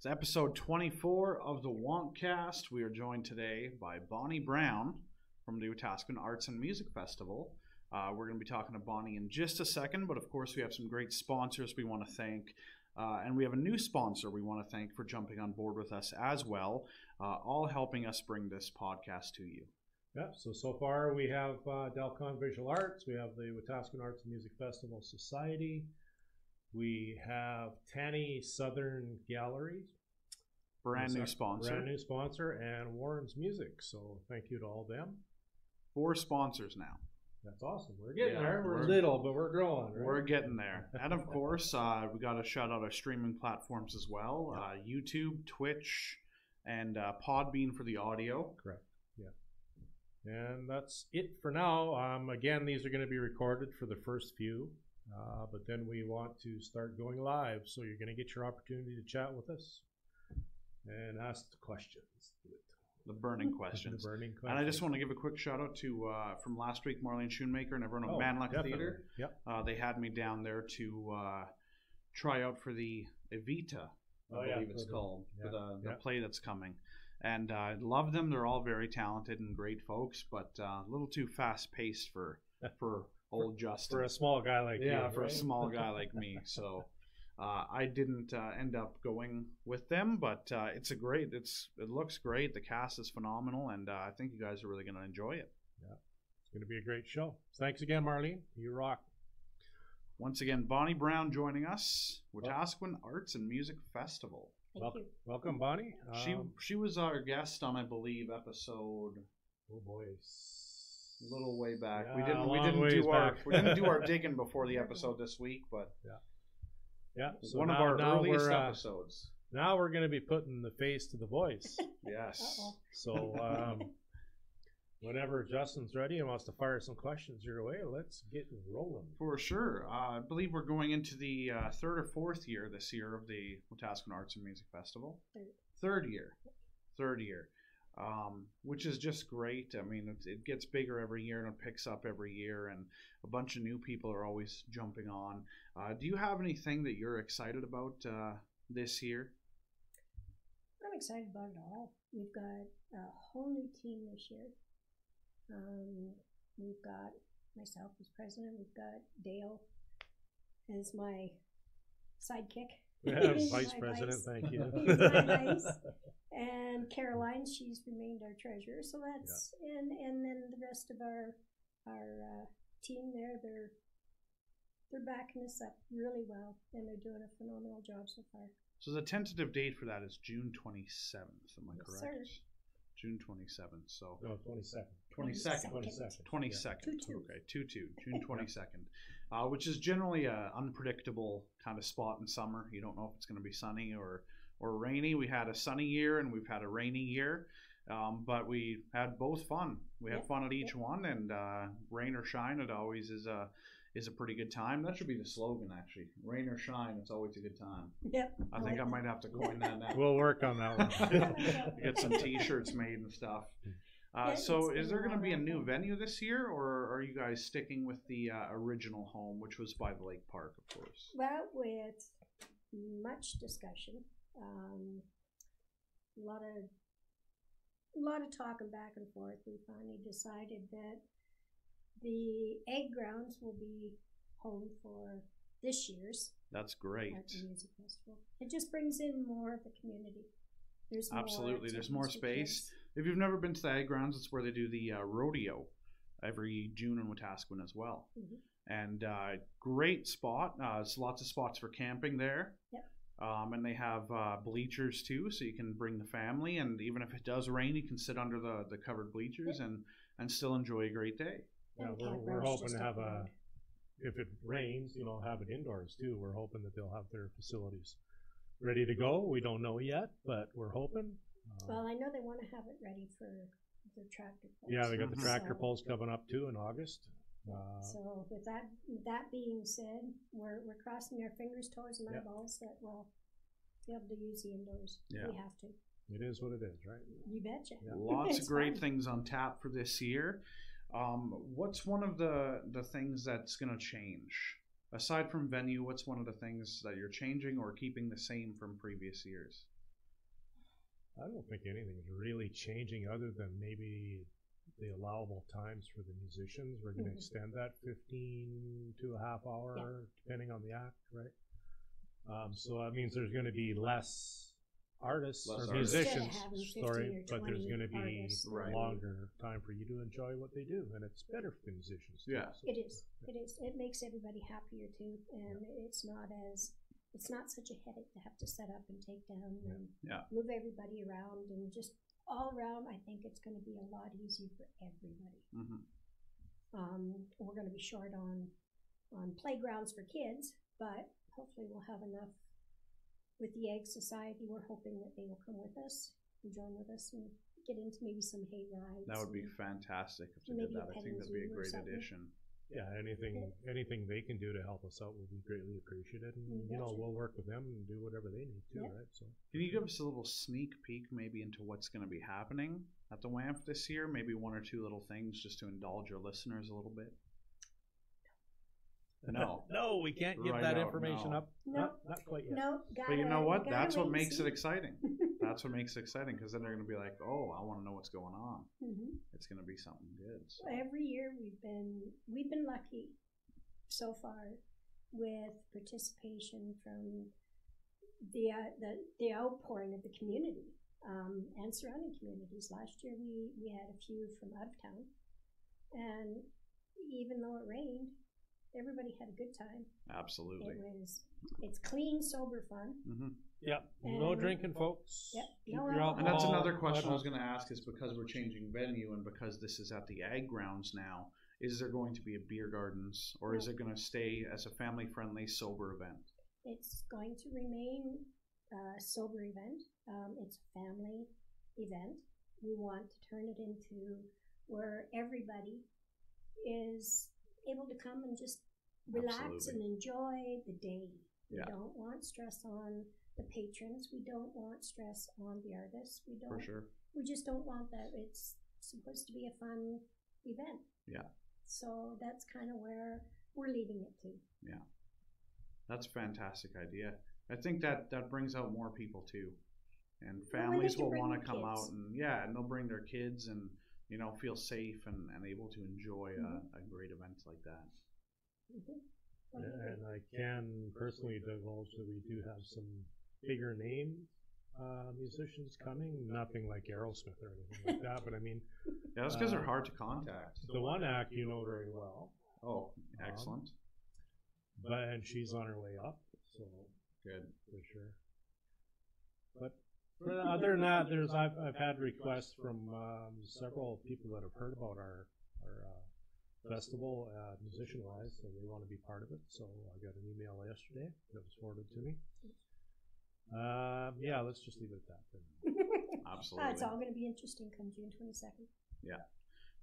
It's episode 24 of the WAMF. We are joined today by Bonnie Brown from the Wetaskiwin Arts and Music Festival. We're going to be talking to Bonnie in just a second, but of course we have some great sponsors we want to thank. And we have a new sponsor we want to thank for jumping on board with us as well, all helping us bring this podcast to you. Yeah, so far we have Delcon Visual Arts, we have the Wetaskiwin Arts and Music Festival Society, we have Tanny Southern Gallery. Brand new sponsor, and Warren's Music. So thank you to all them. 4 sponsors now. That's awesome. We're getting there. We're little, but we're growing. Right? We're getting there. And of course, we got to shout out our streaming platforms as well. YouTube, Twitch, and Podbean for the audio. Correct. Yeah. And that's it for now. Again, these are going to be recorded for the first few. But then we want to start going live. So you're going to get your opportunity to chat with us and ask the questions. The burning questions. And I just want to give a quick shout out to, from last week, Marlene Schoonmaker and everyone at Man Luck Theater. Yep. They had me down there to try out for the Evita, I believe it's called, for the play that's coming. And I love them. They're all very talented and great folks, but a little too fast-paced for old Justin. For a small guy like you. Yeah, for a small guy like me. So I didn't end up going with them, but it looks great. The cast is phenomenal, and I think you guys are really going to enjoy it. Yeah, it's going to be a great show. Thanks again, Marlene. You rock. Once again, Bonnie Brown joining us, Wetaskiwin Arts and Music Festival. Thank you. Welcome, Bonnie. She was our guest on, I believe, episode. Oh boy. A little way back. Yeah, we didn't do our digging before the episode this week, but yeah. So one of our earliest episodes. Now we're going to be putting the face to the voice. Yes. So whenever Justin's ready and wants to fire some questions your way, let's get rolling. For sure. I believe we're going into the 3rd or 4th year this year of the Wetaskiwin Arts and Music Festival. Third year. Which is just great. I mean, it gets bigger every year and it picks up every year, and a bunch of new people are always jumping on. Do you have anything that you're excited about this year? I'm excited about it all. We've got a whole new team this year. We've got myself as president. We've got Dale as my sidekick. Vice president, thank you. He's my vice. And Caroline, she's remained our treasurer. So that's and then the rest of our team there, they're backing us up really well, and they're doing a phenomenal job so far. So the tentative date for that is June 27th. Am I correct? Sir. June 27th. So no, 22nd. 22nd. Okay, 2-2. June 22nd. Which is generally an unpredictable kind of spot in summer. You don't know if it's going to be sunny or rainy. We had a sunny year and we've had a rainy year, but we had both fun. We had fun at each one, and rain or shine, it always is a pretty good time. That should be the slogan, actually. Rain or shine, it's always a good time. Yep. I think I might have to coin that now. We'll work on that one. Get some T-shirts made and stuff. So is there going to be a new venue this year, or are you guys sticking with the original home, which was by the Lake Park, of course? Well, with much discussion, a lot of talking back and forth, we finally decided that the egg grounds will be home for this year's. That's great. Music Festival. It just brings in more of the community. There's more space. If you've never been to the egg grounds, it's where they do the rodeo every June in Wetaskiwin as well. Mm-hmm. And great spot. There's lots of spots for camping there. Yep. And they have bleachers too, so you can bring the family, and even if it does rain, you can sit under the covered bleachers and still enjoy a great day. Yeah, we're hoping to have if it rains, have it indoors too. We're hoping that they'll have their facilities ready to go. We don't know yet, but we're hoping. Well, I know they want to have it ready for the tractor pulls. Yeah, they got the tractor pulls coming up too in August. So with that being said, we're crossing our fingers, toes, and eyeballs that we'll be able to use the indoors. Yeah. We have to. It is what it is, right? You betcha. Yeah. Lots of great things on tap for this year. What's one of the things that's going to change? Aside from venue, what's one of the things that you're changing or keeping the same from previous years? I don't think anything's really changing other than maybe the allowable times for the musicians. We're going to extend that 15 to a half hour, depending on the act, right? So that means there's going to be less artists or musicians, but there's going to be a longer time for you to enjoy what they do, and it's better for the musicians too. Yeah, so. It is. It makes everybody happier too, and it's not such a headache to have to set up and take down and move everybody around, and just all around. I think it's going to be a lot easier for everybody. We're going to be short on playgrounds for kids, but hopefully we'll have enough. With the Egg Society, we're hoping that they will come with us and join with us and get into maybe some hay rides. That would be fantastic if they did that. I think that'd be a great addition. Yeah, anything they can do to help us out will be greatly appreciated. And, we'll work with them and do whatever they need to, right? So, can you give us a little sneak peek maybe into what's going to be happening at the WAMF this year? Maybe one or two little things just to indulge your listeners a little bit? No. No, we can't give that information up. No. Not quite yet. No, but you know what? That's what makes it exciting. That's what makes it exciting, because then they're going to be like, oh, I want to know what's going on. It's going to be something good. So. Every year we've been lucky so far with participation from the outpouring of the community and surrounding communities. Last year we had a few from out of town, and even though it rained, everybody had a good time. Absolutely. It's clean, sober fun. Yep. No drinking, folks. Yep. And that's another question I was going to ask, is because we're changing venue and because this is at the Ag Grounds now, is there going to be a beer gardens, or is it going to stay as a family-friendly, sober event? It's going to remain a sober event. It's a family event. We want to turn it into where everybody is able to come and just relax and enjoy the day. We don't want stress on the patrons. We don't want stress on the artists. We don't. For sure. We just don't want that. It's supposed to be a fun event. Yeah. So that's kind of where we're leaving it to. Yeah. That's a fantastic idea. I think that brings out more people too, and families will want to come out and they'll bring their kids and feel safe and able to enjoy a great event like that. And I can personally divulge that we do have some bigger name musicians coming. Nothing like Aerosmith or anything like that, but I mean, that's because they're hard to contact. The one act you know very well. Oh, excellent. And she's on her way up, so good for sure. But other than that, I've had requests from several people that have heard about our festival, musician-wise, and they want to be part of it. So I got an email yesterday that was forwarded to me. Let's just leave it at that. Absolutely. It's all going to be interesting come June 22nd. Yeah.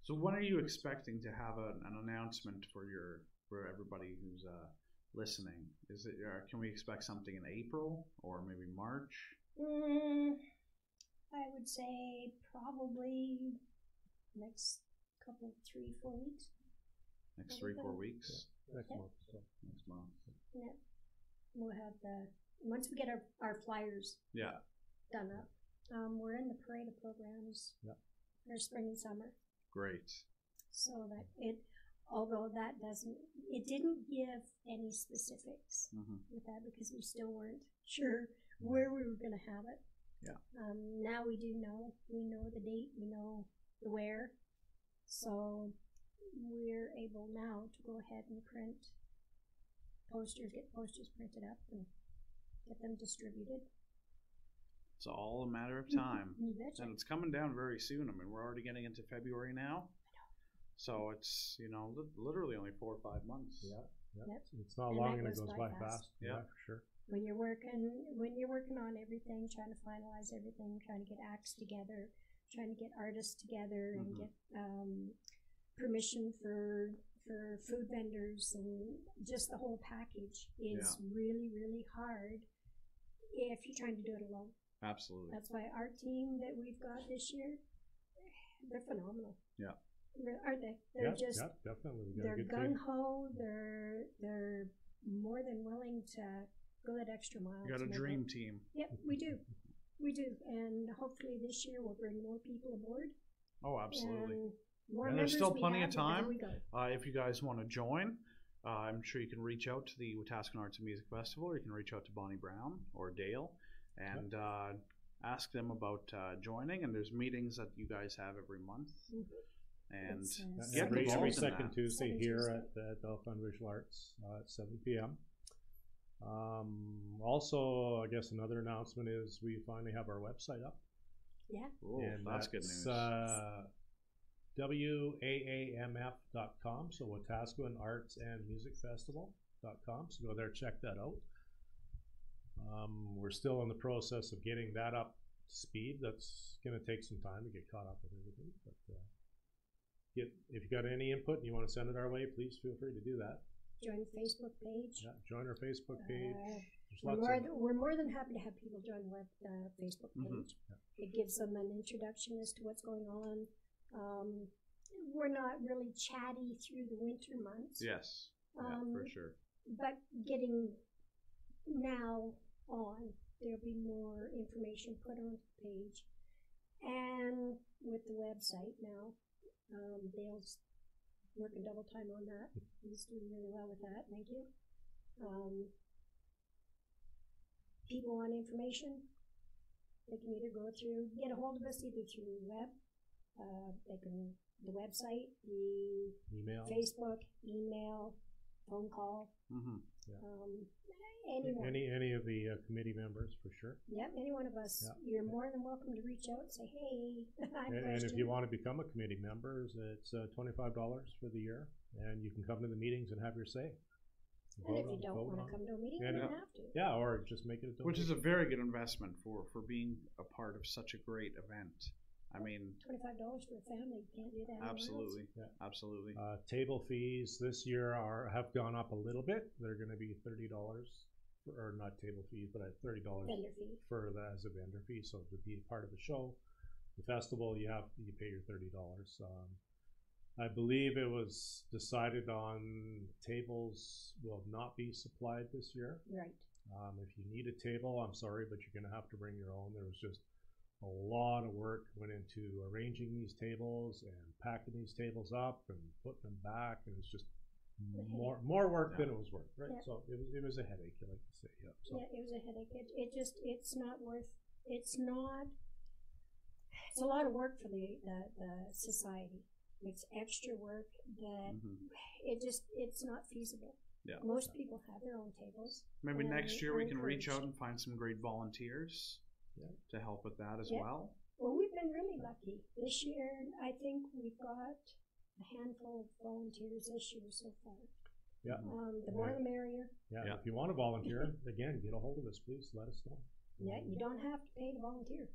So when are you expecting to have an announcement for everybody who's listening? Is it can we expect something in April or maybe March? I would say probably next couple 3-4 weeks. Next 3-4 weeks. Yeah. Next month. So. Next month. Yeah. We'll have once we get our flyers. Done up. We're in the parade of programs. For spring and summer. Great. So that although it didn't give any specifics with that, because we still weren't sure where we were going to have it. Yeah. Now we do know. We know the date. We know the where. So we're able now to go ahead and get posters printed up and get them distributed. It's all a matter of time. And it's coming down very soon. I mean, we're already getting into February now. So it's, literally only 4 or 5 months. Yeah. It's not long and it goes by fast. Yeah, for sure. When you're working on everything, trying to finalize everything, trying to get acts together, trying to get artists together and get permission for food vendors, and just the whole package is really, really hard if you're trying to do it alone. Absolutely. That's why our team that we've got this year, they're phenomenal. Yeah. Aren't they? They're definitely. They're gung ho. They're more than willing to go that extra mile. You got a dream team. Yep, we do. We do, and hopefully this year we'll bring more people aboard. Oh, absolutely. And more And there's members still we plenty have, of the better time. we go. If you guys want to join, I'm sure you can reach out to the Wetaskiwin Arts and Music Festival, or you can reach out to Bonnie Brown or Dale and ask them about joining. And there's meetings that you guys have every month. And get every involved in second that. Tuesday Second here Tuesday. at Delphi Visual Arts at 7 p.m. Also, I guess another announcement is we finally have our website up. Yeah. Oh, And that's good news. WAAMF.com, so Wetaskiwin Arts and Music Festival.com. So go there, check that out. We're still in the process of getting that up to speed. That's going to take some time to get caught up with everything. But if you got any input and you want to send it our way, please feel free to do that. Join the Facebook page. Yeah, join our Facebook page. We're more than happy to have people join the Facebook page. It gives them an introduction as to what's going on. We're not really chatty through the winter months. Yes, for sure. But getting now on, there'll be more information put on the page. And with the website now, Dale's working double time on that. He's doing really well with that. Thank you. People want information. They can either go through, get a hold of us either through the web, the website, the email, Facebook, email, phone call. Any of the committee members for sure. Yep, any one of us. Yep. You're more than welcome to reach out and say, hey, and if you want to become a committee member, it's $25 for the year, and you can come to the meetings and have your say. And if you don't want to come to a meeting, you don't have to. Yeah, or just make it a donation. Which is a very good investment for being a part of such a great event. I mean, $25 for a family, you can't do that. Absolutely, absolutely. Table fees this year have gone up a little bit. They're going to be $30, or not table fees, but $30 vendor fee for that as a vendor fee. So to be part of the show, the festival, you pay your $30. I believe it was decided on tables will not be supplied this year. Right. If you need a table, I'm sorry, but you're going to have to bring your own. There was just a lot of work went into arranging these tables and packing these tables up and putting them back, and it's just more work than it was worth, right? Yeah. So it was a headache, I like to say. Yeah, so. Yeah, it was a headache. It's not worth. It's a lot of work for the society. It's extra work that it's not feasible. Yeah. Most people have their own tables. Maybe next year we can reach out and find some great volunteers to help with that as well. Well, we've been really lucky. This year, I think we've got a handful of volunteers this year so far. Yeah. The more the merrier. Yeah. If you want to volunteer, again, get a hold of us, please. Let us know. Yeah, you don't have to pay to volunteer.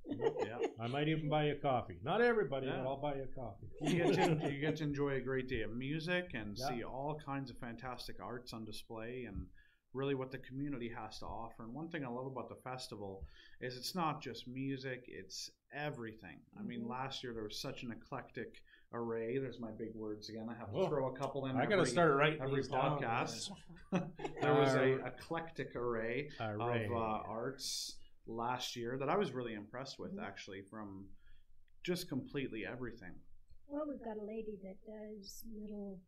I might even buy you a coffee. Not everybody, but I'll buy you a coffee. You get to enjoy a great day of music and see all kinds of fantastic arts on display and really what the community has to offer. And one thing I love about the festival is it's not just music, it's everything. I mean, last year there was such an eclectic array. There's my big words again. I have to throw a couple in. I got to start writing every podcast. There was a eclectic array of arts last year that I was really impressed with, actually, from just completely everything. Well, we've got a lady that does little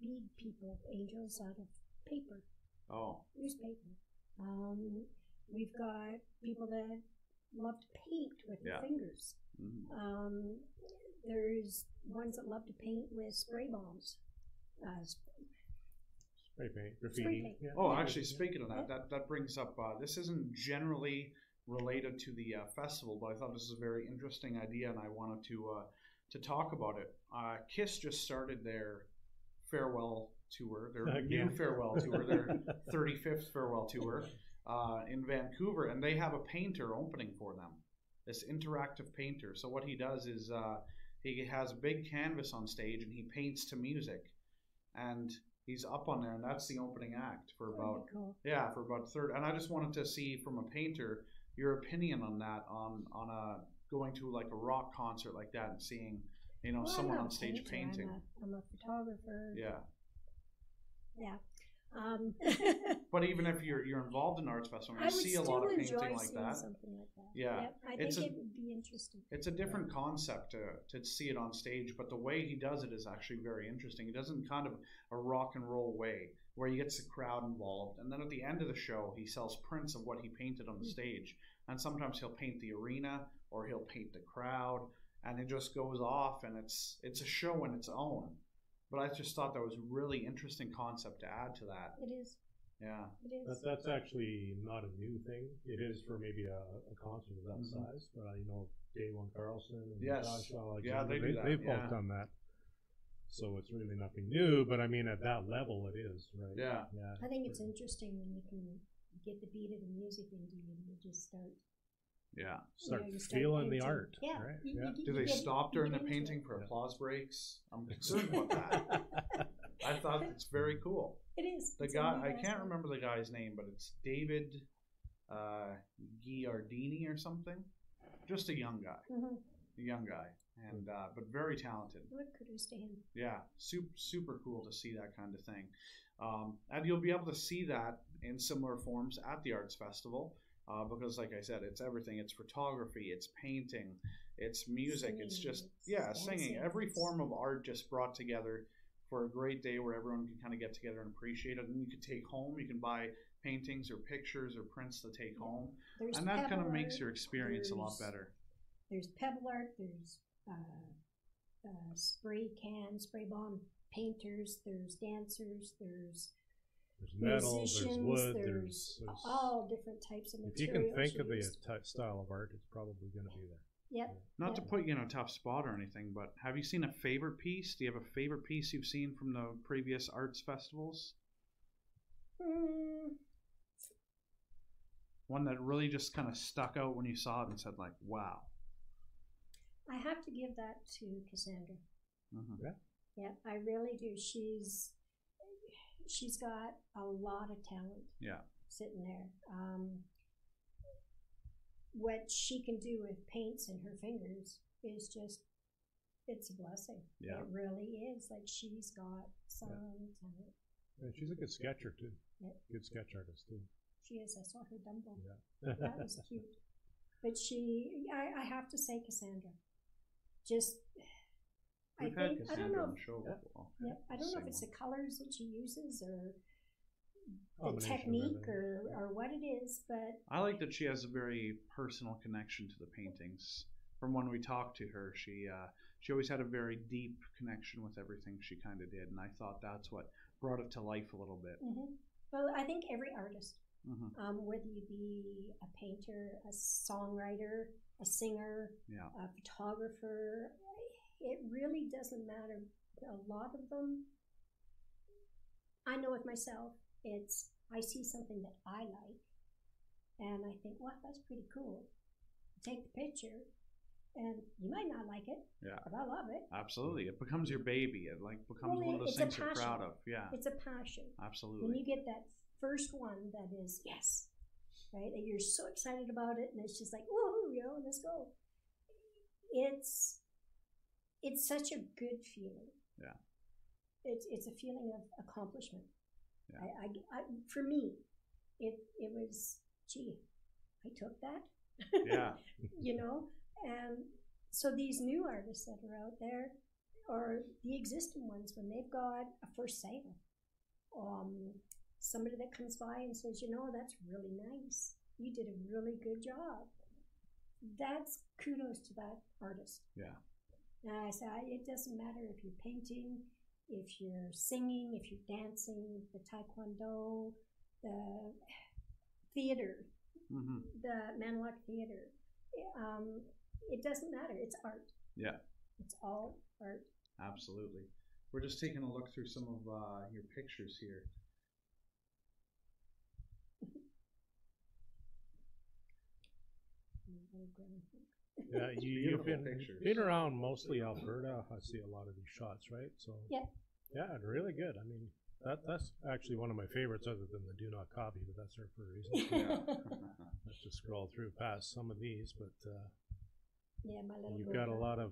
bead people, angels out of paper. Oh. Newspaper. We've got people that love to paint with their fingers. There's ones that love to paint with spray bombs. Spray paint, graffiti. Spray paint. Yeah. Oh, actually, speaking of that brings up, this isn't generally related to the festival, but I thought this was a very interesting idea, and I wanted to talk about it. KISS just started their farewell tour, their new farewell tour, their 35th farewell tour in Vancouver, and they have a painter opening for them, this interactive painter. So what he does is he has a big canvas on stage, and he paints to music, and he's up on there, and that's the opening act for about for about third. And I just wanted to see from a painter your opinion on that, on going to like a rock concert like that and seeing someone on stage painting. I'm a photographer. Yeah. But even if you're involved in arts festival, I you would see a still lot of enjoy painting like seeing that. something like that. Yeah. Yep, I It's think it would be interesting. It's a different concept to see it on stage, but the way he does it is actually very interesting. He does it in kind of a rock and roll way, where he gets the crowd involved, and then at the end of the show, he sells prints of what he painted on the stage. And sometimes he'll paint the arena, or he'll paint the crowd, and it just goes off, and it's a show in its own. But I just thought that was a really interesting concept to add to that. It is. Yeah. It is. That's actually not a new thing. It is for maybe a concert of that size, but you know, Day1 Carlson and Yes. Joshua Alexander, Yeah, they do that, they've yeah. both done that. So it's really nothing new, but I mean, at that level, it is, right? Yeah. Yeah. I think it's interesting when you can get the beat of the music into you and you just start. Yeah. Start you start feeling the painting. art, Yeah. right? You- Yeah. you Do they get- stop you during the get into painting it. for applause breaks? I'm concerned about that. I thought it's very cool. It is. The It's a guy, neat I can't aspect. remember the guy's name, but it's David Giardini or something. Just a young guy. Mhm. A young guy. And but very talented. What kudos to him. Yeah, super cool to see that kind of thing. And you'll be able to see that in similar forms at the Arts Festival because, like I said, it's everything. It's photography, it's painting, it's music, it's Singing, just, it's singing. dancing, Every it's- form of art just brought together for a great day where everyone can kind of get together and appreciate it. And you can take home, you can buy paintings or pictures or prints to take home. There's And that kind of pebble makes art, your experience a lot there's- better. There's pebble art, there's spray bomb painters, there's dancers, there's There's metal, there's musicians, wood, there's there's all different types of if you materials. can think of the used. style of art, it's probably going to be there. Yep. Not to Yeah. put you in a tough spot or anything, but have you seen a favorite piece? Do you have a favorite piece you've seen from the previous arts festivals? Mm, One that really just kind of stuck out when you saw it and said, like, wow. I have to give that to Cassandra. Mm-hmm. Yeah, I really do. She's got a lot of talent. Yeah. Sitting there. What she can do with paints in her fingers is just, it's a blessing. Yeah. It really is. Like, she's got some talent. And she's a good sketcher too. Yep. Good sketch artist too. She is. I saw her Dumbo. Yeah. That was cute. But I have to say Cassandra. Just, I We've had think, I don't Cassandra know. on the show before. Yeah, I don't know if Same it's the one. colors that she uses or the Combination of technique everything. or what it is, but I like that she has a very personal connection to the paintings. From when we talked to her, she always had a very deep connection with everything she kind of did, and I thought that's what brought it to life a little bit. well, I think every artist, Mm-hmm. whether you be a painter, a songwriter, a singer, Yeah. a photographer, it really doesn't matter. A lot of them, I know with myself, it's I see something that I like, and I think, wow, that's pretty cool. Take the picture, and you might not like it, Yeah. but I love it. Absolutely. It becomes your baby. It like becomes Well, one of those it's a things you're proud passion. of. Yeah. It's a passion. When Absolutely. you get that first one that is yes, right, and you're so excited about it, and it's just like, woohoo, let's go. It's such a good feeling. Yeah. It's a feeling of accomplishment. Yeah. I for me, it was, gee, I took that. Yeah. And so these new artists that are out there, or the existing ones, when they've got a first sale, somebody that comes by and says, that's really nice. You did a really good job. That's kudos to that artist. Yeah. And I say, it doesn't matter if you're painting, if you're singing, if you're dancing, the taekwondo, the theater, Mm-hmm. the Maniloc Theater. It doesn't matter. It's art. Yeah. It's all art. Absolutely. We're just taking a look through some of your pictures here. Yeah, you've Beautiful been pictures. around mostly Alberta. I see a lot of these shots, right? So Yeah. yeah, really good. I mean, that's actually one of my favorites, other than the Do Not Copy, but that's there for a reason. Yeah. Let's just scroll through past some of these, but Yeah, my little you've girl. got a lot of.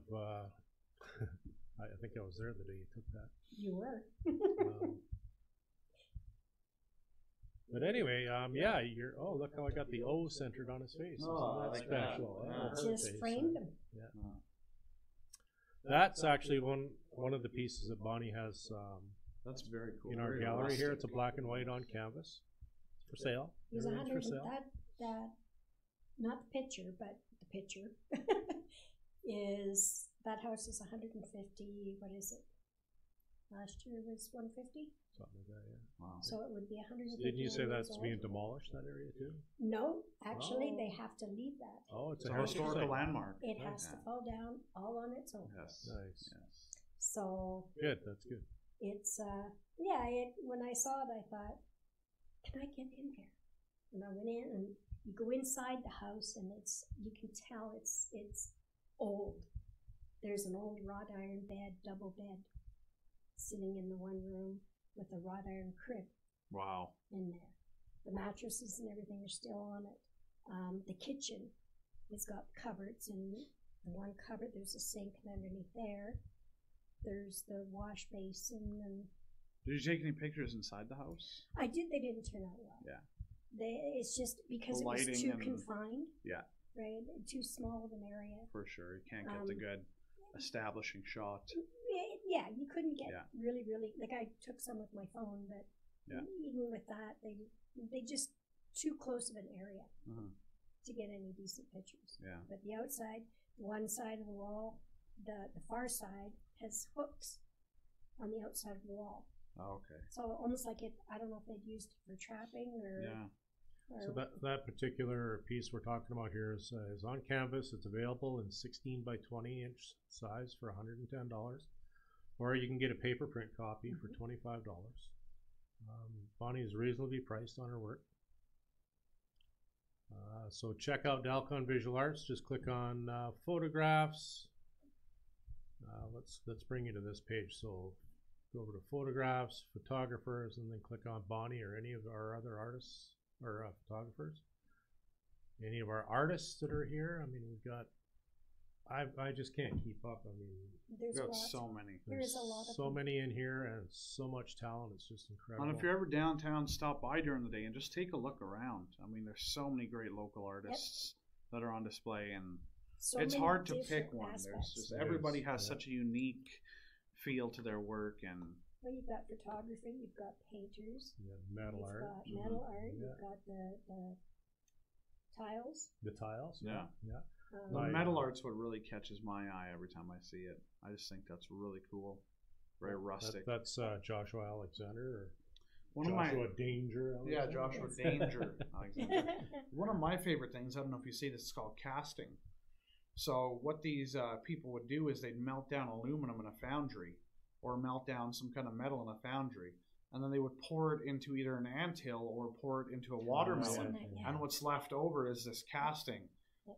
I think I was there the day you took that. You were. But anyway, yeah, you're. Oh, look how I got the O centered on his face. Oh, Isn't that I like that. special? Yeah. Oh, her Just face. framed them. Yeah. That's actually one of the pieces that Bonnie has That's very cool. in our Very gallery here. rustic. It's a black and white on canvas. It's for sale. It was Everything's for 100. sale. That not the picture, but the picture is that house is 150. What is it? Last year was 150. Something like that, yeah. Wow. So it would be 150. Didn't you say years that's old. being demolished, that area too? No, actually, Oh. they have to leave that. Oh, it's It's a a heritage historical site. landmark. It has to Yeah. fall down all on its own. Yes. Nice. Yes. So Good, that's good. it's yeah. When I saw it, I thought, can I get in there? And I went in, and you go inside the house, and you can tell it's old. There's an old wrought iron bed, double bed, sitting in the one room with a wrought iron crib Wow. in there. The mattresses and everything are still on it. The kitchen, it's got cupboards, and the one cupboard, there's a sink, and underneath there, there's the wash basin. And Did you take any pictures inside the house? I did. They didn't turn out well. Yeah. It's just because The it was lighting too and- confined. Yeah. Right, too small of an area. For sure. You can't get the good establishing shot. Yeah, you couldn't get Yeah. really, like I took some with my phone, but Yeah. even with that, they just too close of an area Uh-huh. to get any decent pictures. Yeah. But the outside, one side of the wall, the far side has hooks on the outside of the wall. Oh, okay. So almost like it, I don't know if they'd used it for trapping or. Yeah. So that particular piece we're talking about here is on canvas. It's available in 16 by 20 inch size for $110, or you can get a paper print copy for $25. Bonnie is reasonably priced on her work. So check out Dalcon Visual Arts. Just click on photographs. Let's bring you to this page. So go over to photographs, photographers, and then click on Bonnie or any of our other artists or photographers. Any of our artists that are here. I mean, we've got. I just can't keep up. I mean, there's We've got lots. so many. There's a lot of so them. many in here and so much talent. It's just incredible. And if you're ever downtown, stop by during the day and just take a look around. I mean, there's so many great local artists that are on display, and So it's many hard to different pick one. aspects. There's just It everybody is, has yeah. such a unique feel to their work, and Well, you've got photography, you've got painters, Yeah, metal you've art, got metal art, Yeah. you've got the tiles. the tiles. Yeah. yeah. the Like- metal art's what really catches my eye every time I see it. I just think that's really cool, very rustic. That's Joshua Alexander or One Joshua of my Danger. yeah, Alexander. Joshua Danger. Alexander. One of my favorite things, I don't know if you see this, is called casting. So what these people would do is they'd melt down aluminum in a foundry, or melt down some kind of metal in a foundry, and then they would pour it into either an anthill or pour it into a watermelon. Yeah. And what's left over is this casting,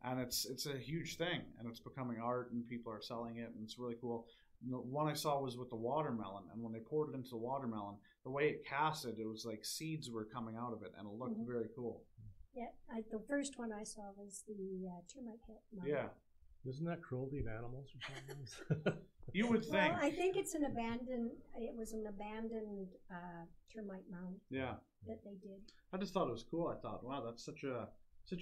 and it's a huge thing, and it's becoming art, and people are selling it, and it's really cool. The one I saw was with the watermelon, and when they poured it into the watermelon, the way it casted, it was like seeds were coming out of it, and it looked very cool. Yeah, the first one I saw was the termite hit. Yeah, Isn't that cruelty of animals or something? you would think. Well, I think it's an abandoned. It was an abandoned termite mound Yeah, that they did. I just thought it was cool. I thought, wow, that's such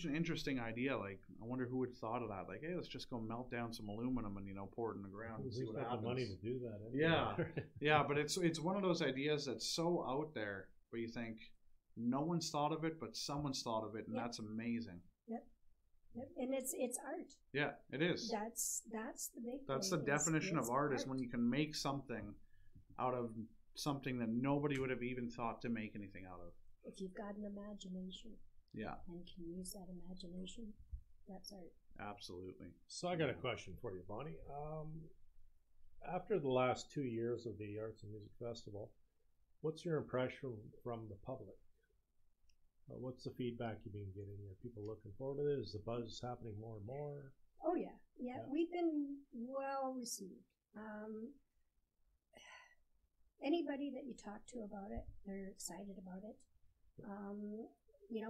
an interesting idea. Like, I wonder who would have thought of that. Like, hey, let's just go melt down some aluminum and pour it in the ground and see Who's what got happens. the money to do that? Yeah. Yeah, but it's one of those ideas that's so out there, where you think no one's thought of it, but someone's thought of it, and Yep. that's amazing. Yep. And it's art. Yeah, it is. That's the big. That's the thing, definition it's of art, is when you can make something out of something that nobody would have even thought to make anything out of. If you've got an imagination Yeah, and can use that imagination, that's art. absolutely. So I got a question for you, Bonnie. After the last 2 years of the Arts and Music Festival, what's your impression from the public? What's the feedback you've been getting? Are people looking forward to it? Is the buzz happening more and more? Oh yeah. We've been well received. Anybody that you talk to about it, they're excited about it.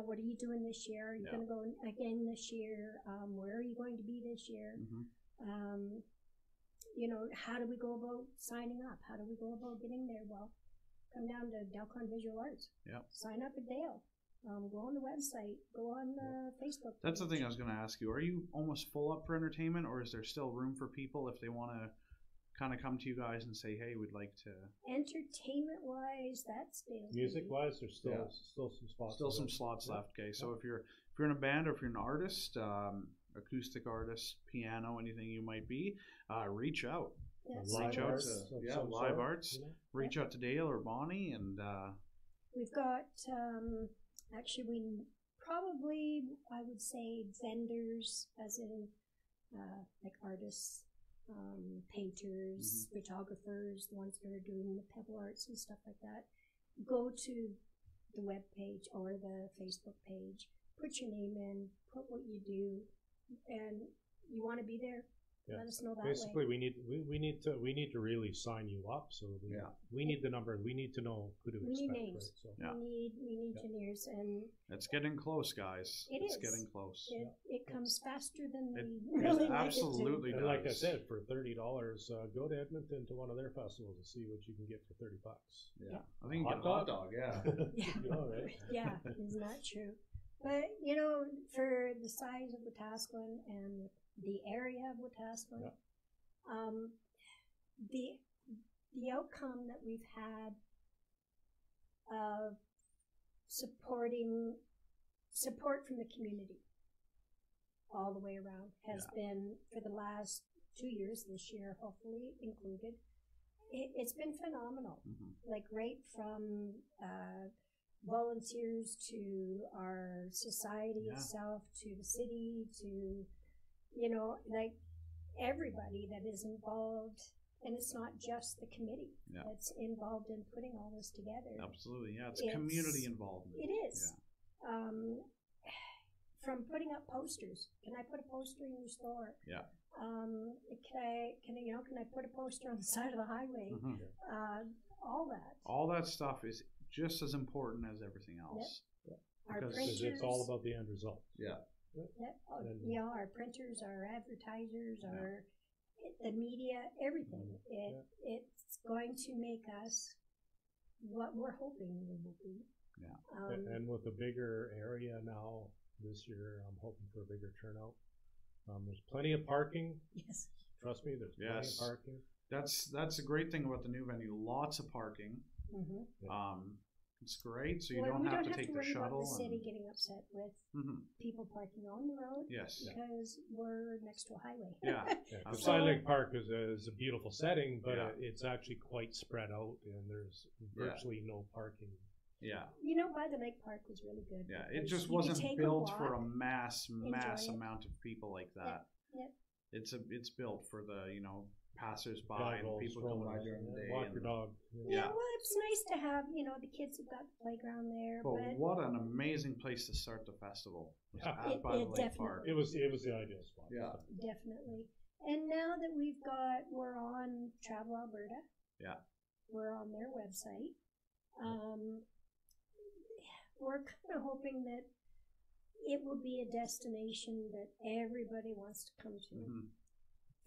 What are you doing this year? Are you Yeah. going to go again this year? Where are you going to be this year? Mm-hmm. How do we go about signing up? How do we go about getting there? Well, come down to Dalcon Visual Arts. Yep. Sign up at Dale. Go on the website. Go on Facebook. That's the page. thing I was going to ask you. Are you almost full up for entertainment, or is there still room for people if they want to kind of come to you guys and say, hey, we'd like to... Entertainment-wise, that's Music-wise, there's still some spots. Still some slots left, okay? So if you're in a band or if you're an artist, acoustic artist, piano, anything you might be, reach out. Yes. Reach out arts to live arts. You know? Reach out to Dale or Bonnie, and We've got, actually, we probably, I would say, vendors, as in like artists, painters, photographers, the ones that are doing the pebble arts and stuff like that. Go to the web page or the Facebook page, put your name in, put what you do, and you want to be there. Yeah. Let us know that Basically, way. we need to really sign you up. So we need the number. We need to know who to We expect. need names. Right? So, Yeah. We need engineers, and it's getting close, guys. It's getting close. it comes faster than It we really like absolutely it to. and like I does. said, for $30, go to Edmonton to one of their festivals and see what you can get for $30. Yeah, I think you Hot get a hot dog. Yeah. Yeah. You know, right? Yeah, isn't that true? But, you know, for the size of Wetaskiwin and the area of Wetaskiwin, the outcome that we've had of support from the community all the way around has been, for the last 2 years, this year hopefully included, it's been phenomenal. Like right from volunteers to our society itself, to the city, to, you know, like everybody that is involved. And it's not just the committee that's involved in putting all this together. Absolutely, yeah. It's community involvement. It is. Yeah. From putting up posters. Can I put a poster in your store? Yeah. Can I put a poster on the side of the highway? All that. All that stuff is just as important as everything else. Yep. Because Our printers. It's all about the end result. Yeah. Our printers, our advertisers, the media, everything. It's going to make us what we're hoping we will be. Yeah. And with a bigger area now this year, I'm hoping for a bigger turnout. There's plenty of parking. Yes. Trust me, there's plenty of parking. That's a great thing about the new venue. Lots of parking. It's great, so you don't have to take the shuttle. We don't have to worry about the city getting upset with people parking on the road. Yes. Because we're next to a highway. Yeah. Side Lake Park is a beautiful setting, but it's actually quite spread out, and there's virtually no parking. Yeah. You know, by the Lake Park was really good. Yeah, it just wasn't built for a mass amount of people like that. It's built for the, you know, passers-by and people come by during the day. Walk your dog. Yeah, well, it's nice to have, you know, the kids have got the playground there. But what an amazing place to start the festival. It Park. It was the ideal spot. Yeah. Definitely. And now that we're on Travel Alberta. Yeah. We're on their website. We're kind of hoping that it will be a destination that everybody wants to come to.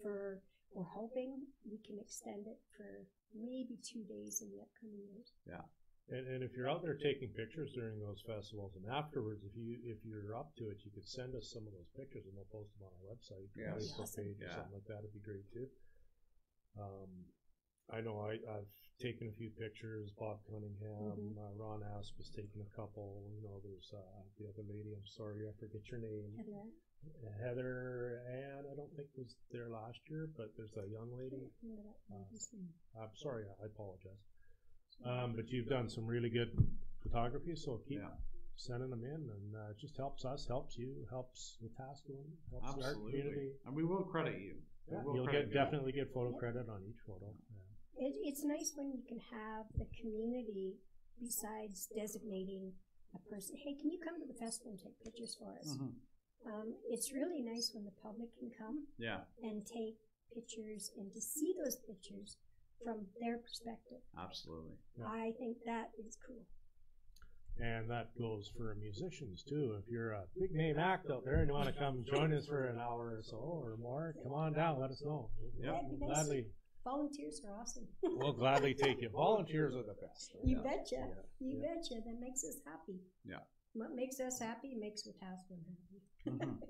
We're hoping we can extend it for maybe 2 days in the upcoming years. Yeah. And if you're out there taking pictures during those festivals, and afterwards, if you're up to it, you could send us some of those pictures, and we'll post them on our website, Facebook page, or something like that. It'd be great too. I know I've taken a few pictures. Bob Cunningham, Ron Asp has taken a couple. You know, there's the other lady. I'm sorry, I forget your name. Heather, and I don't think was there last year, but there's a young lady. I'm sorry, I apologize. But you've done some really good photography, so keep sending them in, and it just helps us, helps you, helps Wetaskiwin, helps the art community. And we will credit you. You'll definitely get photo credit on each photo. It's nice when you can have the community, besides designating a person, hey, can you come to the festival and take pictures for us? It's really nice when the public can come and take pictures and to see those pictures from their perspective. Absolutely. I think that is cool. And that goes for musicians too. If you're a big name act out there and you want to come join us for an hour or so or more, come on down, let us know. We'll gladly. Volunteers are awesome. We'll gladly take you. Volunteers are the best. You betcha. You betcha. That makes us happy. Yeah. What makes us happy makes Wetaskiwin happy. Mhm.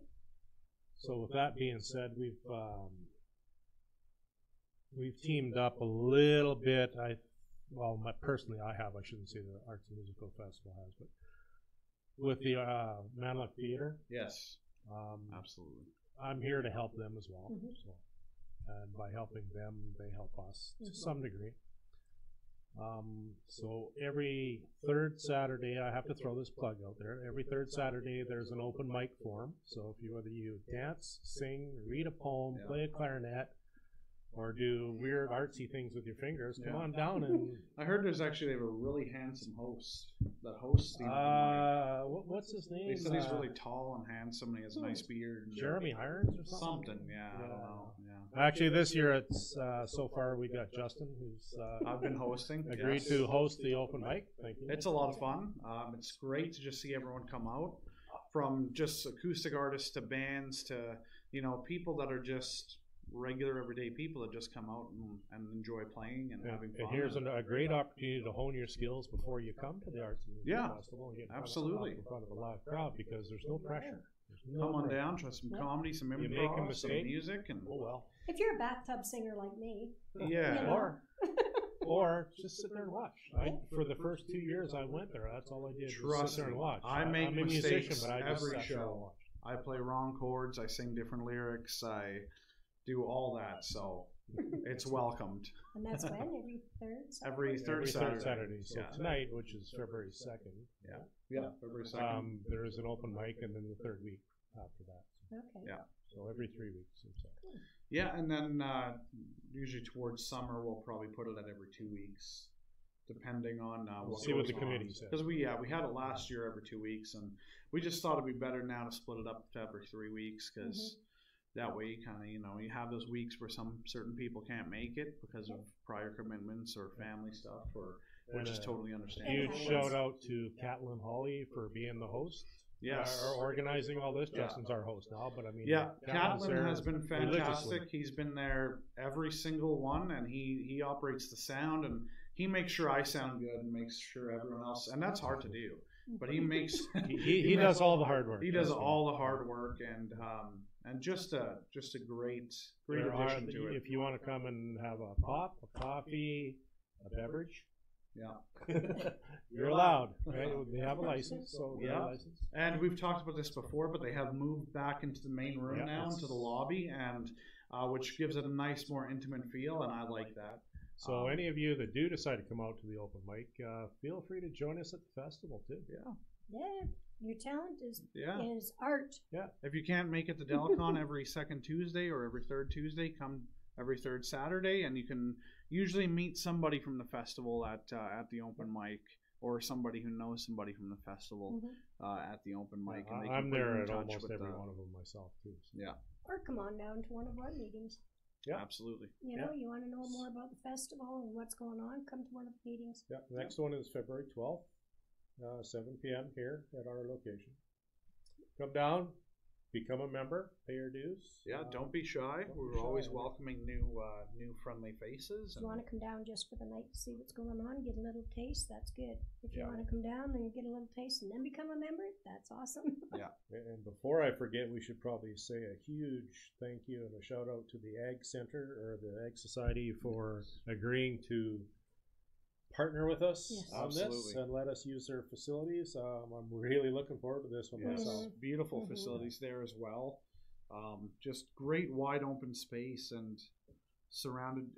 So with that being said, we've teamed up a little bit. Personally, I shouldn't say the Arts and Musical Festival has, but with the Manlock Theater. Yes, absolutely. I'm here to help them as well. Mhm. So, and by helping them, they help us to some degree. So every third Saturday, I have to throw this plug out there. Every third Saturday, there's an open mic forum. So whether you dance, sing, read a poem, play a clarinet, or do weird artsy things with your fingers, come on down and. I heard they have a really handsome host that hosts the open mic. What's his name? They said he's really tall and handsome. And he has a nice beard. Jeremy Irons or something. Something, yeah. I don't know. Yeah. Actually, this year it's so far we got Justin, who's I've been hosting. agreed to host the open mic. Thank you. It's a lot of fun. It's great to just see everyone come out, from just acoustic artists to bands to people that are just regular everyday people that just come out and enjoy playing and having fun. And here's a great opportunity to hone your skills before you come to the Arts and Music Festival and get absolutely in front of a live crowd, because there's no pressure. Come on down, try some comedy, some improv, some music, and If you're a bathtub singer like me, or just sit there and watch. For the first 2 years I went there, that's all I did. Was sit there and watch. I make I'm a mistakes musician, but I just every show. I play wrong chords. I sing different lyrics. I do all that, so it's welcomed. And that's when every third Saturday. Every third Saturday. So tonight, which is February 2nd. Yeah, February 2nd. There is an open mic, and then the third week after that. Okay. Yeah. So every 3 weeks. Yeah, and then usually towards summer we'll probably put it at every 2 weeks, depending on we'll see what the committee says. Because we had it last year every 2 weeks, and we just thought it'd be better now to split it up to every 3 weeks, because that way you kind of you have those weeks where some certain people can't make it because of prior commitments or family stuff, which is totally understandable. Huge shout out to Catlin Hawley for being the host. Yes. Or organizing all this. Justin's our host now, but I mean, Catlin has been fantastic. He's been there every single one, and he operates the sound, and he makes sure I sound good and makes sure everyone else, and that's hard to do, but he makes he does all the hard work. He does all the hard work, and just a great addition to it. If you want to come and have a pop, a coffee, a beverage. You're allowed, right? They have a license, so they have a license. And we've talked about this before, but they have moved back into the main room now, into the lobby, and which gives it a nice, more intimate feel, and I like that. So any of you that do decide to come out to the open mic, feel free to join us at the festival too. Yeah, your talent is art. Yeah. If you can't make it to Delcon every second Tuesday or every third Tuesday, come every third Saturday, and you can usually meet somebody from the festival at the open mic, or somebody who knows somebody from the festival at the open mic. And I'm there at almost every one of them myself too. So. Yeah. Or come on down to one of our meetings. Yeah, absolutely. You want to know more about the festival and what's going on, come to one of the meetings. Yeah, the next one is February 12th, 7 p.m. here at our location. Come down, become a member, pay your dues. Yeah, don't be shy. We're always welcoming new friendly faces. If you want to come down just for the night to see what's going on, get a little taste, that's good. If you want to come down and get a little taste and then become a member, that's awesome. Yeah. And before I forget, we should probably say a huge thank you and a shout out to the Ag Center or the Ag Society for agreeing to partner with us on this and let us use their facilities. I'm really looking forward to this one myself. Beautiful facilities there as well. Just great wide open space, and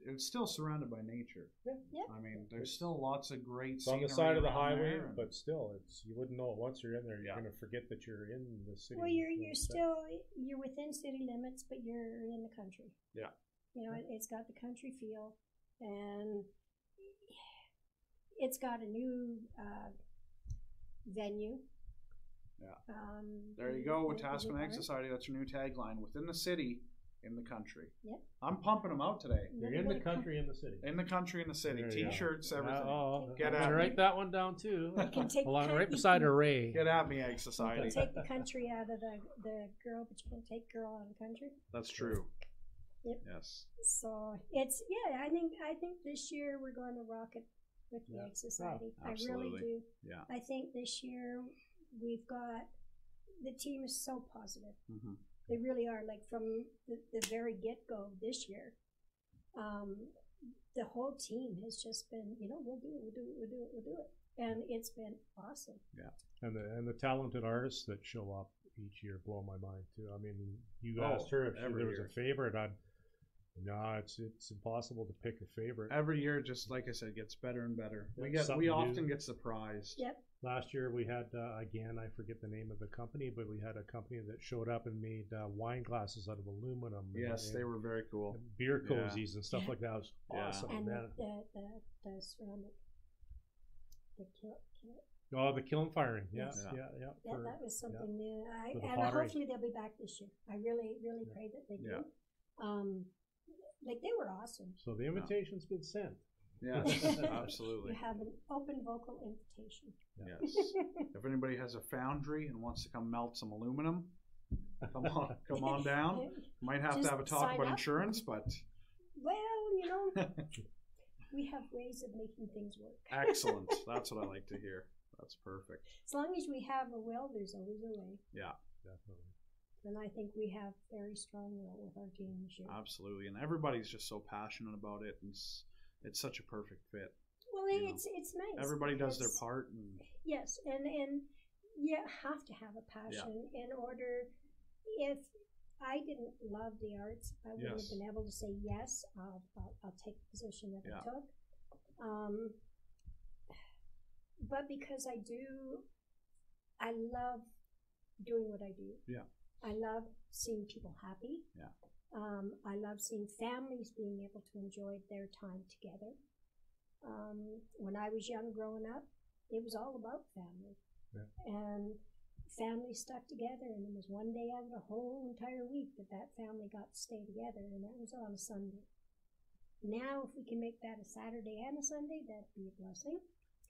it's still surrounded by nature. I mean, there's still lots of great scenery on the side of the highway, but still, you wouldn't know it once you're in there. You're going to forget that you're in the city. Well, you're within city limits, but you're in the country. Yeah. It's got the country feel, and it's got a new venue. Yeah. There you go, Wetaskiwin Arts Society. That's your new tagline: within the city, in the country. Yep. I'm pumping them out today. You're in the country, in the city. In the country, in the city. T-shirts, everything. Get at me. Write that one down too. Along right beside Ray. Get at me, Ag Society. You can take the country out of the girl, but you can take girl out of the country. That's true. Yep. Yes. So it's I think this year we're going to rock it with the Ag Society. Absolutely. I really do. Yeah. I think this year we've got, the team is so positive. Mm-hmm. They really are. Like from the very get-go this year, the whole team has just been, we'll do it. And it's been awesome. Yeah. And the talented artists that show up each year blow my mind too. I mean, you asked her if there was a favorite. It's impossible to pick a favorite. Every year, just like I said, gets better and better. Yep, We often get surprised. Yep. Last year we had, again, I forget the name of the company, but we had a company that showed up and made wine glasses out of aluminum. Yes, they were very cool. And beer cozies and stuff like that. It was awesome. And man. the ceramic, The kiln firing. Yeah, Yes. yeah. Yeah, that was something new. For the And pottery. hopefully they'll be back this year. I really pray that they do. Like they were awesome. So the invitation's been sent. Yes, absolutely. You have an open vocal invitation. Yes. If anybody has a foundry and wants to come melt some aluminum, come on down. Might have to have a talk about insurance, but well, we have ways of making things work. Excellent. That's what I like to hear. That's perfect. As long as we have a will, there's always a way. Yeah, definitely. And I think we have very strong will with our team this year. Absolutely, and everybody's just so passionate about it, and it's such a perfect fit. Well, it's nice. Everybody does their part. Yes, and you have to have a passion in order. If I didn't love the arts, I wouldn't have been able to say yes. I'll take the position that I took. But because I love doing what I do. Yeah. I love seeing people happy. Yeah. I love seeing families being able to enjoy their time together. When I was young growing up, it was all about family. Yeah. And families stuck together, and there was one day out of the whole entire week that family got to stay together, and that was on a Sunday. Now, if we can make that a Saturday and a Sunday, that'd be a blessing.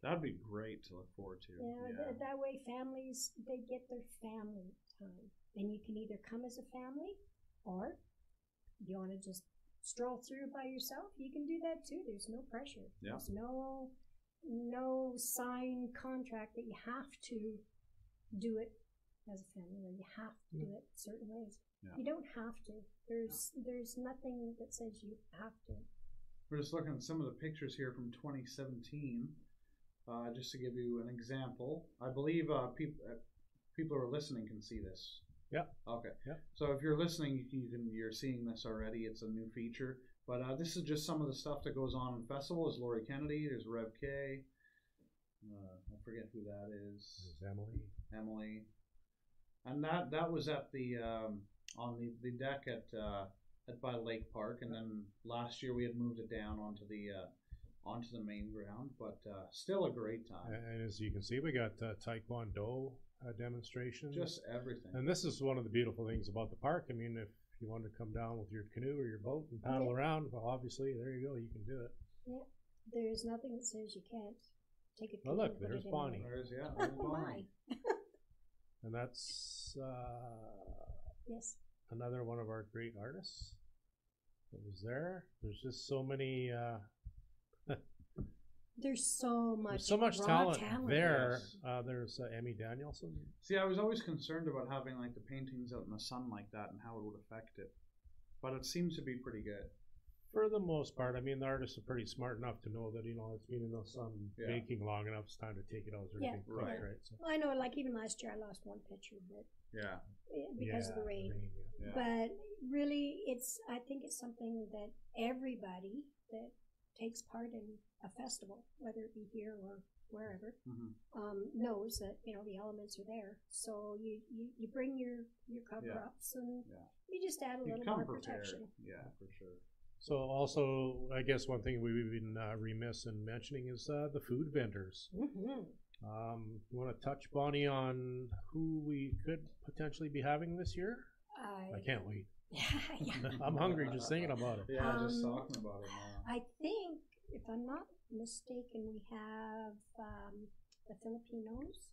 That'd be great to look forward to. Yeah. That way families, they get their family time. And you can either come as a family, or you want to just stroll through by yourself, you can do that too. There's no pressure. Yeah. There's no signed contract that you have to do it as a family, or you have to do it certain ways. Yeah. You don't have to. There's nothing that says you have to. We're just looking at some of the pictures here from 2017, just to give you an example. I believe people who are listening can see this. Yeah. Okay. Yeah. So if you're listening, you're seeing this already. It's a new feature. But this is just some of the stuff that goes on in the festival. There's Lori Kennedy. There's Rev K. I forget who that is. There's Emily. And that was at the on the deck at by Lake Park, and then last year we had moved it down onto the main ground. But still a great time. And as you can see, we got Taekwondo demonstrations. Just everything. And this is one of the beautiful things about the park. I mean, if you want to come down with your canoe or your boat and paddle around, well, obviously, there you go. You can do it. Yeah. There's nothing that says you can't take a canoe. Oh, look, there's Bonnie. There's Bonnie. And that's yes, another one of our great artists that was there. There's just so many... There's so much talent there. Yes. There's Emmy Danielson. See, I was always concerned about having like the paintings out in the sun like that and how it would affect it, but it seems to be pretty good. For the most part, I mean, the artists are pretty smart enough to know that it's been in the sun baking long enough. It's time to take it out. Right. So. Well, I know, like even last year, I lost one picture, but because of the rain. Yeah. But really, I think it's something that everybody that takes part in a festival, whether it be here or wherever, knows that the elements are there. So you bring your cover ups and you just add a little more protection. Yeah, for sure. So also, I guess one thing we've been remiss in mentioning is the food vendors. Mm-hmm. You want to touch, Bonnie, on who we could potentially be having this year? I can't wait. I'm hungry just thinking about it. Yeah, just talking about it now. I think, if I'm not mistaken, we have the Filipinos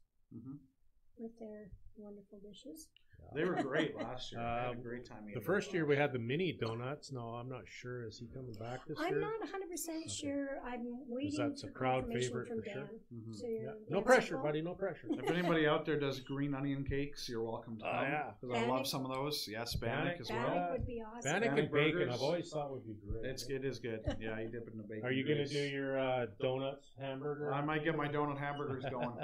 with their wonderful dishes. They were great last year. I had a great time eating. The first year we had the mini donuts. No, I'm not sure. Is he coming back this year? I'm not 100% sure. I'm waiting that's a for crowd confirmation favorite from for sure. Dan. So Yeah. No pressure, buddy. No pressure. If anybody out there does green onion cakes, you're welcome to come. Yeah. Because I love some of those. Yes, Bannock as well. Bannock would be awesome. Bannock and Bannock bacon, burgers. I've always thought would be great. It is good. Yeah, you dip it in the bacon. Are you going to grease. do your donuts, hamburger? I might get my donut hamburgers going.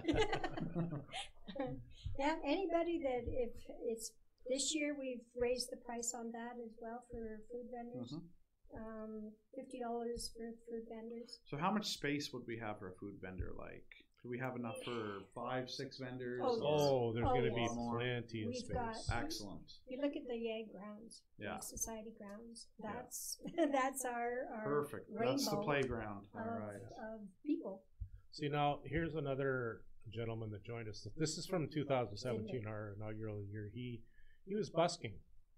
Yeah, anybody that if it's this year we've raised the price on that as well for food vendors. $50 for food vendors. So how much space would we have for a food vendor? Like, do we have enough for 5-6 vendors? Oh, there's going to be yes. plenty of We've space. got- Excellent. You look at the Yag grounds, Yeah. Yag Society grounds. That's that's our Perfect. rainbow That's the playground. All of, right. of people. See, now, here's another gentleman that joined us. This is from 2017, our inaugural year. He was busking.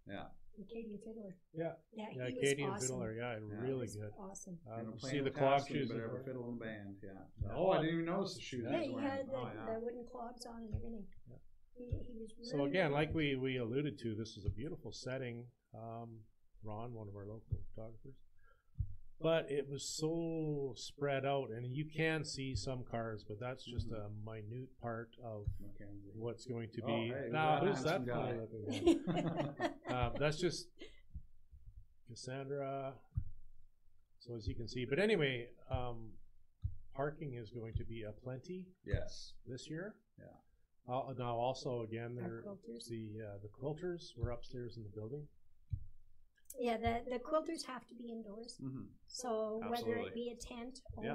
Yeah. Katie Fiddler. Yeah. Yeah, Yeah, he was Katie and awesome. Fiddler. Yeah, He really was good. Awesome. See the clog shoes. But as ever well. fiddle in the band. Yeah. Oh, I didn't even notice the shoes. Yeah, he he was wearing. had Oh, yeah. the wooden clogs on and everything. Yeah. He was really, So again, really like we alluded to, this is a beautiful setting. Ron, one of our local photographers, but it was so spread out, and you can see some cars, but that's just a minute part of Mackenzie. what's going to Oh, be. hey, Now, who's who's that that handsome funny looking guy? That's just Cassandra. So as you can see, but anyway, parking is going to be aplenty Yes. this year. Yeah. Now also again, Our there quilters. the quilters were upstairs in the building. Yeah, the quilters have to be indoors. Mm-hmm. So whether Absolutely. it be a tent Yeah.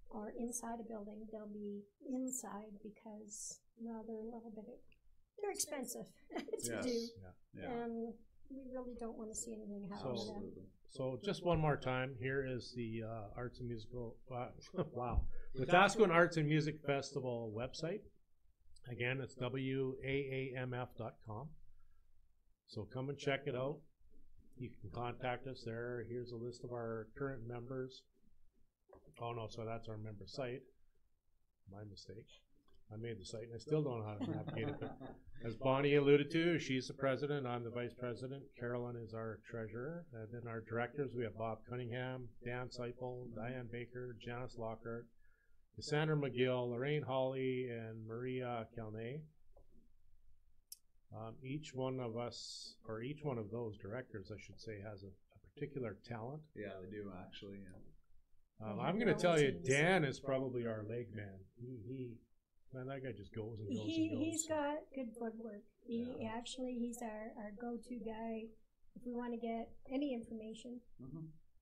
or inside a building, they'll be inside because well, they're a little bit they're expensive to Yes. do, Yeah. and we really don't want to see anything happen to them. Absolutely. So just one more time, here is the Arts and Musical, wow, Wetaskiwin Arts and Music Festival website. Again, it's waamf.com. So come and check it out. You can contact us there. Here's a list of our current members. Oh no, so that's our member site. My mistake. I made the site and I still don't know how to navigate it. But as Bonnie alluded to, she's the president, I'm the vice president. Carolyn is our treasurer. And then our directors, we have Bob Cunningham, Dan Seipel, Diane Baker, Janice Lockhart, Cassandra McGill, Lorraine Hawley, and Maria Calnay. Each one of us, or each one of those directors, I should say, has a particular talent. Yeah, they do actually. Yeah. I'm going to tell you, Dan is probably our leg man. Man, that guy just goes and goes and goes. He's got good footwork. He's our go-to guy. If we want to get any information,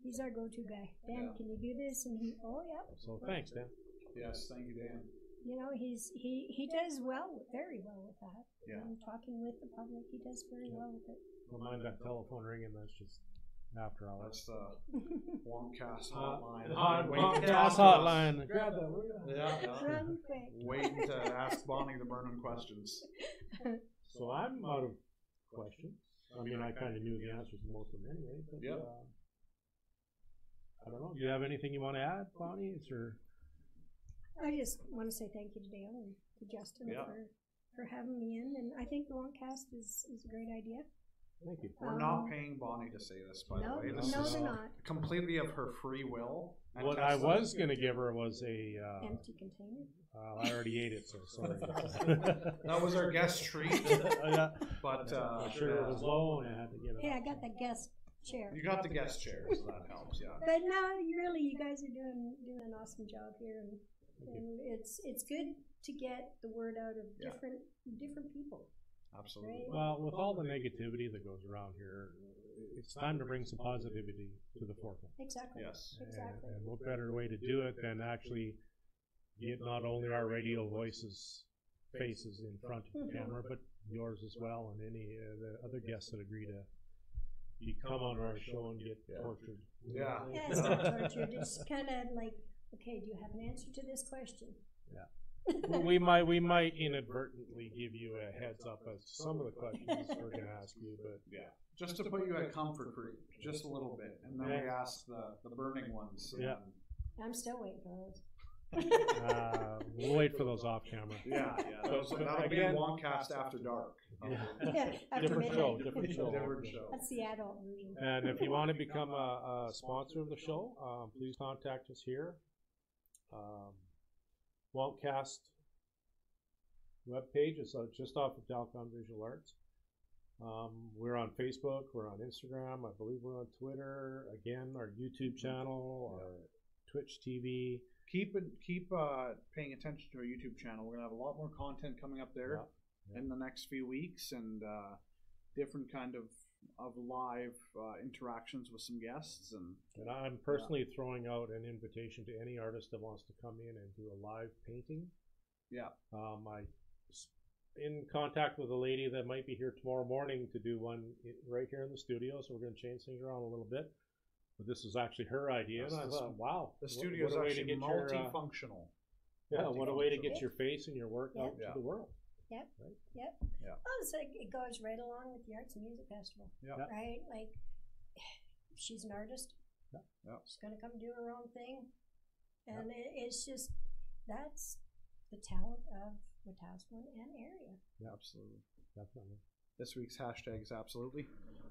he's our go-to guy. Dan, Yeah. can you do this? And oh yeah. So thanks, Dan. Yes, thank you, Dan. You know, he does very well with that. Yeah. Talking with the public, he does very well with it. Don't mind that telephone ringing. That's just after That's hours. the WAMF hotline. WAMF hotline. Grab that. Yeah. Run quick. Waiting to ask Bonnie the burning questions. So I'm out of questions. I mean, I kind of knew the answers to most of them anyway. But, Yep. I don't know. Do you have anything you want to add, Bonnie? I just want to say thank you to Dale and to Justin for having me in, and I think the Longcast is a great idea. Thank you. We're not paying Bonnie to say this, by the way. This No, is they're not. completely of her free will. What I was going to give her was a. Empty container. I already ate it, so sorry. That was our guest treat. Yeah. But I'm sure it was low, and I had to get it. Hey, I got the guest chair. You got the guest chair, so that helps. Yeah. But no, you guys are doing an awesome job here, and it's good to get the word out of different people. Absolutely. Right? Well, with all the negativity that goes around here, it's time to bring some positivity to the forefront. Exactly. Yes. Exactly. And what better way to do it than actually get not only our radio faces in front of the camera, but yours as well, and any the other guests that agree to come on our show and get tortured. Yeah. Yeah, it's not tortured. It's kind of like, okay, do you have an answer to this question? Yeah. we might inadvertently give you a heads up as to some of the questions we're going to ask you, but Yeah. Just to put you at comfort for just a little bit, and then we ask the burning ones. Yeah. I'm still waiting for those. We'll wait for those off camera. Yeah. That'll be again, Wamcast After Dark. Yeah, after Different midnight. show, different show. Different show. That's the adult version. And if you want to become a sponsor of the show, please contact us here. Wamcast webpage is just off of Dalcon Visual Arts. We're on Facebook, we're on Instagram, I believe we're on Twitter, again, our YouTube channel, our Twitch TV. Keep paying attention to our YouTube channel. We're gonna have a lot more content coming up there in the next few weeks, and different kind of live interactions with some guests. And I'm personally throwing out an invitation to any artist that wants to come in and do a live painting. I'm in contact with a lady that might be here tomorrow morning to do one right here in the studio, so we're going to change things around a little bit. But this is actually her idea, and I thought, wow, the studio is actually multifunctional. What a way to get your face and your work out to the world. Yep. Right? Yep. Well, it's like it goes right along with the Arts and Music Festival. Right? Like, she's an artist. She's going to come do her own thing. And it's just, that's the talent of Wetaskiwin and area. Yeah, absolutely. Definitely. This week's hashtag is absolutely.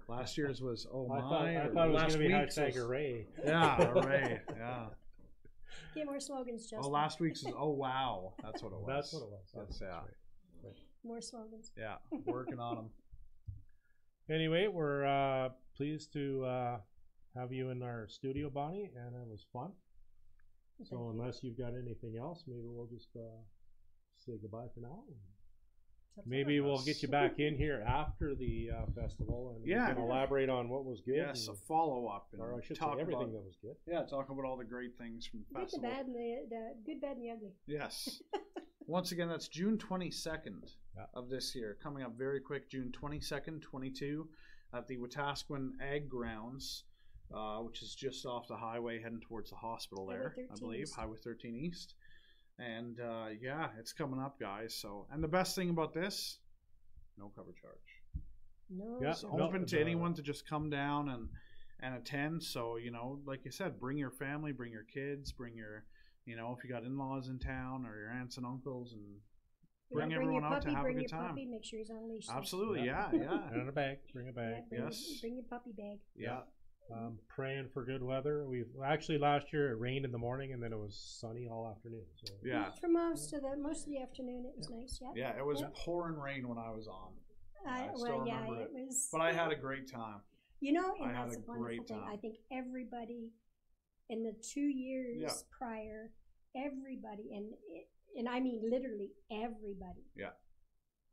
Last year's was I thought it was going to be hashtag hooray. Yeah, hooray. Yeah. Get more slogans, Justin. Oh, last week's is oh wow. That's what it was. That's what it was. That's right. More slogans. Yeah, working on them. Anyway, we're pleased to have you in our studio, Bonnie, and it was fun. So unless you've got anything else, maybe we'll just say goodbye for now. Maybe we'll get you back in here after the festival and we can elaborate on what was good. Yes, a follow-up. Or I should say everything that was good. Yeah, talk about all the great things from the festival. The good, bad, and the ugly. Yes. Once again, that's June 22nd of this year. Coming up very quick, June 22nd, 22, at the Wetaskiwin Ag Grounds, which is just off the highway heading towards the hospital there, I believe. East. Highway 13 East. And it's coming up, guys. So, and the best thing about this, no cover charge. No. Yeah, it's open to anyone to just come down and attend. So, like you said, bring your family, bring your kids, bring your, if you got in-laws in town or your aunts and uncles, and bring everyone out to have a good time. Puppy, make sure he's on leash. Absolutely, yeah. And a bag, bring a bag. Bring your puppy bag. Yeah. Praying for good weather. We've actually last year it rained in the morning and then it was sunny all afternoon. So. Yeah. For most of the afternoon it was nice. Yeah. Yeah, it was pouring rain when I was on. I still remember it. Was. But I had a great time. And that's a wonderful thing. I think everybody in the 2 years prior, everybody, and I mean literally everybody. Yeah.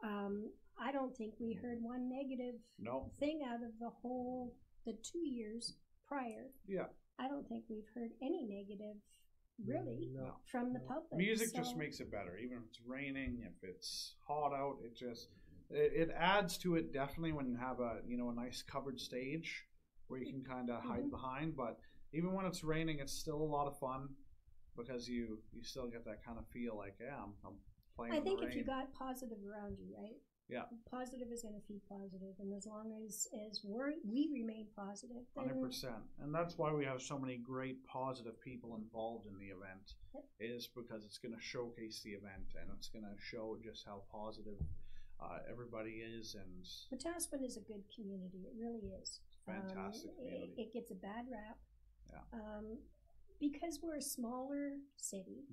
I don't think we heard one negative thing out of the 2 years prior. Yeah. I don't think we've heard any negative, really, from the public. Music just makes it better. Even if it's raining, if it's hot out, it adds to it definitely when you have a nice covered stage where you can kind of hide behind. But even when it's raining, it's still a lot of fun because you still get that kind of feel like, I'm playing in the rain. I think if you got positive around you, right? Yeah. Positive is going to feed positive, and as long as we remain positive, then 100%. And that's why we have so many great positive people involved in the event. Is because it's going to showcase the event and it's going to show just how positive everybody is. And Wetaskiwin is a good community. It really is. Fantastic community. It gets a bad rap. Yeah. Because we're a smaller city.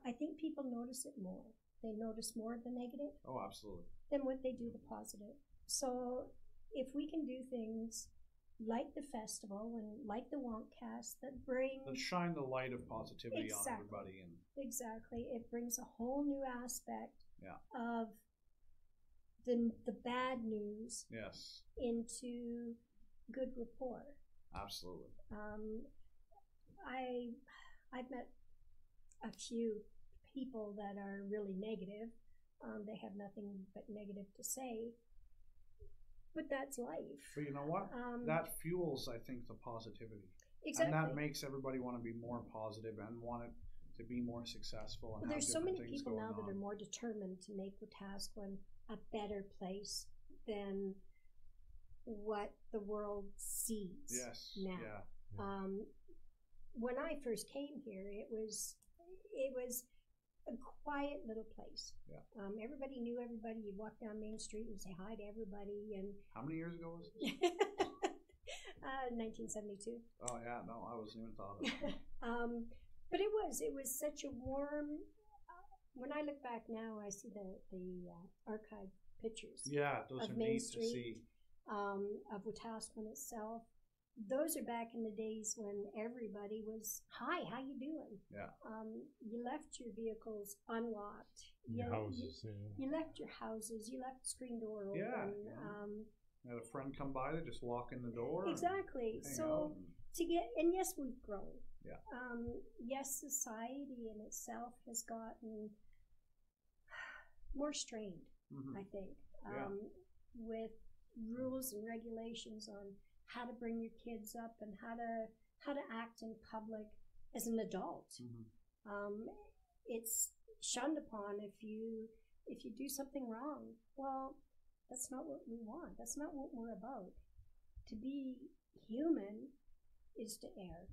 I think people notice it more. They notice more of the negative. Oh, absolutely. Than what they do the positive. So if we can do things like the festival and like the Wamcast that shine the light of positivity on everybody. Exactly. It brings a whole new aspect of the bad news into good rapport. Absolutely. I've met a few people that are really negative. They have nothing but negative to say. But that's life. But you know what? That fuels, I think, the positivity. Exactly. And that makes everybody want to be more positive and want it to be more successful. And there's so many people now that are more determined to make Wetaskiwin a better place than what the world sees now. Yeah. When I first came here, it was it was a quiet little place. Yeah. Everybody knew everybody. You walk down Main Street and say hi to everybody. And how many years ago was this? 1972. Oh yeah, no, I wasn't even thought of it. But it was such a warm. When I look back now, I see the archive pictures. Yeah, those of are Main neat Street, to see. Of Wetaskiwin itself. Those are back in the days when everybody was, hi, how you doing? Yeah. You left your vehicles unlocked. You left your houses. You left the screen door open. You had a friend come by, they just walk in the door. Exactly. So and yes, we've grown. Yeah. Yes, society in itself has gotten more strained, I think, with rules and regulations on how to bring your kids up and how to act in public as an adult. It's shunned upon if you do something wrong. Well, that's not what we want. That's not what we're about. To be human is to err.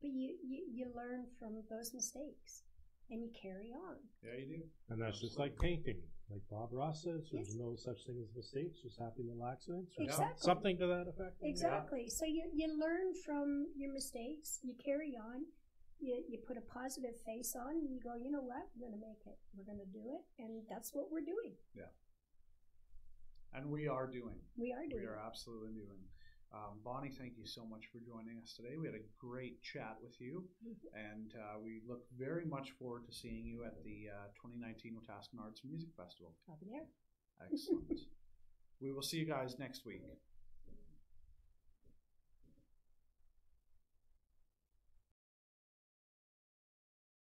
But you learn from those mistakes and you carry on. Yeah, you do. And that's just like painting. Like Bob Ross says, there's no such thing as mistakes, just happy little accidents. Exactly. Something to that effect. Exactly. Yeah. So you learn from your mistakes, you carry on, you put a positive face on, and you go, you know what, we're going to make it. We're going to do it, and that's what we're doing. Yeah. And we are doing. We are doing. We are absolutely doing. Bonnie, thank you so much for joining us today. We had a great chat with you, and we look very much forward to seeing you at the 2019 Wetaskiwin Arts Music Festival. I'll be there. Excellent. We will see you guys next week.